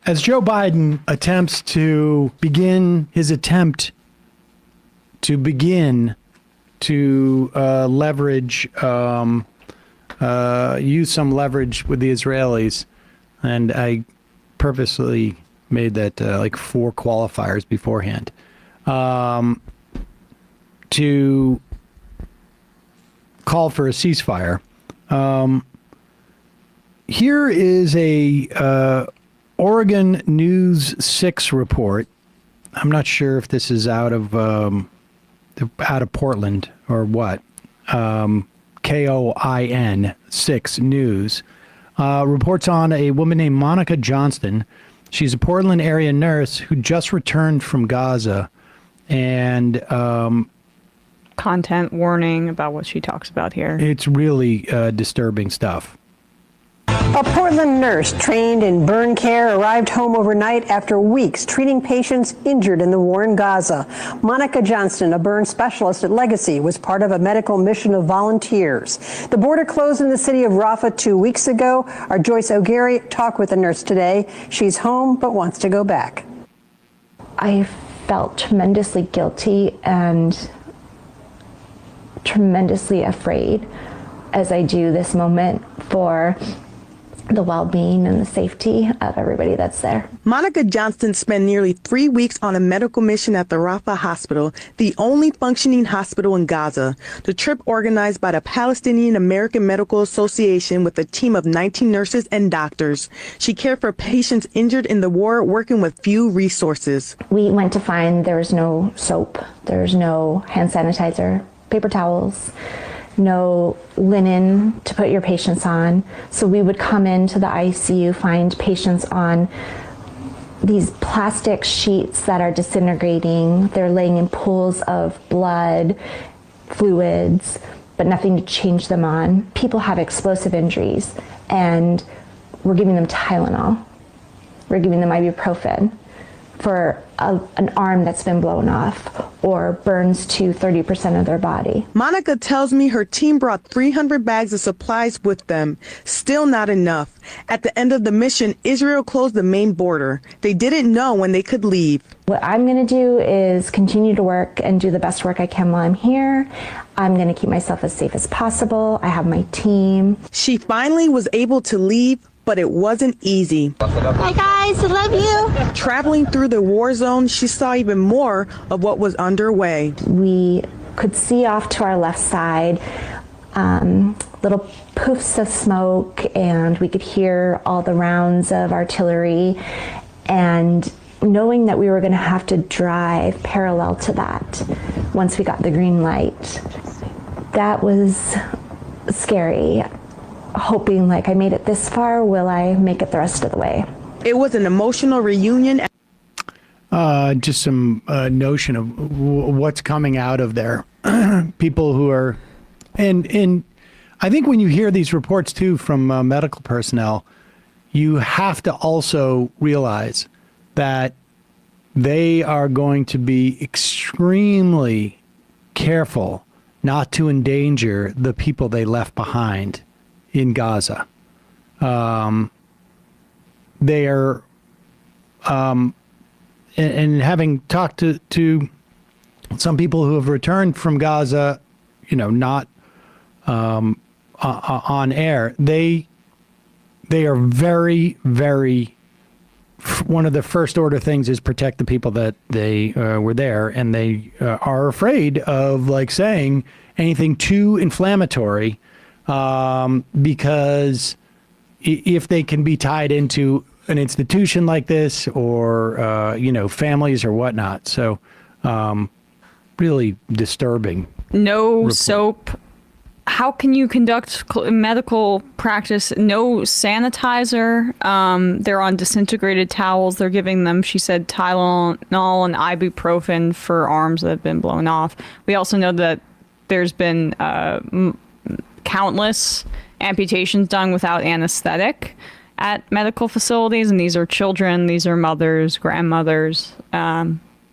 As Joe Biden attempts to begin his attempt to leverage, use some leverage with the Israelis, and I purposely made that like 4 qualifiers beforehand, to call for a ceasefire. Here is a Oregon News 6 report. I'm not sure if this is out of Portland or what. KOIN 6 News reports on a woman named Monica Johnston. She's a Portland area nurse who just returned from Gaza, and content warning about what she talks about here. It's really disturbing stuff. A Portland nurse trained in burn care arrived home overnight after weeks treating patients injured in the war in Gaza. Monica Johnston, a burn specialist at Legacy, was part of a medical mission of volunteers. The border closed in the city of Rafah 2 weeks ago. Our Joyce O'Gary talked with the nurse today. She's home but wants to go back. I felt tremendously guilty and tremendously afraid as I do this moment for the well-being and the safety of everybody that's there. Monica Johnston spent nearly 3 weeks on a medical mission at the Rafah hospital, the only functioning hospital in Gaza. The trip, organized by the Palestinian American Medical Association with a team of 19 nurses and doctors. She cared for patients injured in the war, working with few resources. We went to find there was no soap, there was no hand sanitizer, paper towels, no linen to put your patients on. So we would come into the ICU, find patients on these plastic sheets that are disintegrating. They're laying in pools of blood, fluids, but nothing to change them on. People have explosive injuries, and we're giving them Tylenol. We're giving them ibuprofen for an arm that's been blown off or burns to 30% of their body. Monica tells me her team brought 300 bags of supplies with them. Still not enough. At the end of the mission, Israel closed the main border. They didn't know when they could leave. What I'm going to do is continue to work and do the best work I can while I'm here. I'm going to keep myself as safe as possible. I have my team. She finally was able to leave, but it wasn't easy. Hi guys, I love you. Traveling through the war zone, she saw even more of what was underway. We could see off to our left side little poofs of smoke, and we could hear all the rounds of artillery. And knowing that we were going to have to drive parallel to that once we got the green light, that was scary. Hoping, like, I made it this far, will I make it the rest of the way? It was an emotional reunion. Just some notion of what's coming out of there. People who are, and I think when you hear these reports too from medical personnel, you have to also realize that they are going to be extremely careful not to endanger the people they left behind in Gaza. They are, and having talked to some people who have returned from Gaza, you know, not on air, they are very, very, one of the first order things is protect the people that they were there, and they are afraid of, like, saying anything too inflammatory, because if they can be tied into an institution like this, or families or whatnot. So really disturbing. No report. soap. How can you conduct medical practice? No sanitizer. They're on disintegrated towels. They're giving them, she said, Tylenol and ibuprofen for arms that have been blown off. We also know that there's been countless amputations done without anesthetic at medical facilities, and these are children, these are mothers, grandmothers,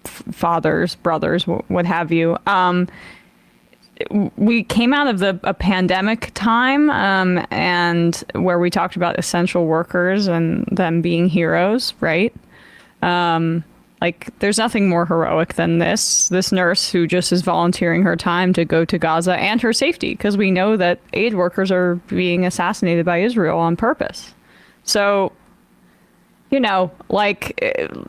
fathers, brothers, what have you. we came out of a pandemic time, and where we talked about essential workers and them being heroes, right? Like, there's nothing more heroic than this nurse who just is volunteering her time to go to Gaza and her safety, because we know that aid workers are being assassinated by Israel on purpose. So, you know, like,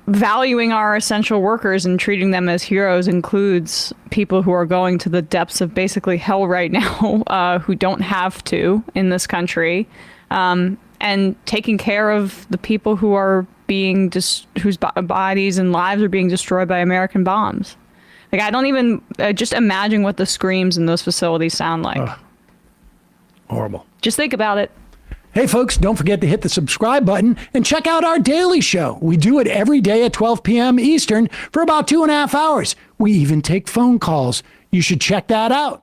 valuing our essential workers and treating them as heroes includes people who are going to the depths of basically hell right now, who don't have to in this country, and taking care of the people who are whose bodies and lives are being destroyed by American bombs. Like, I don't even just imagine what the screams in those facilities sound like. Ugh. Horrible. Just think about it. Hey, folks, don't forget to hit the subscribe button and check out our daily show. We do it every day at 12 p.m. Eastern for about 2.5 hours. We even take phone calls. You should check that out.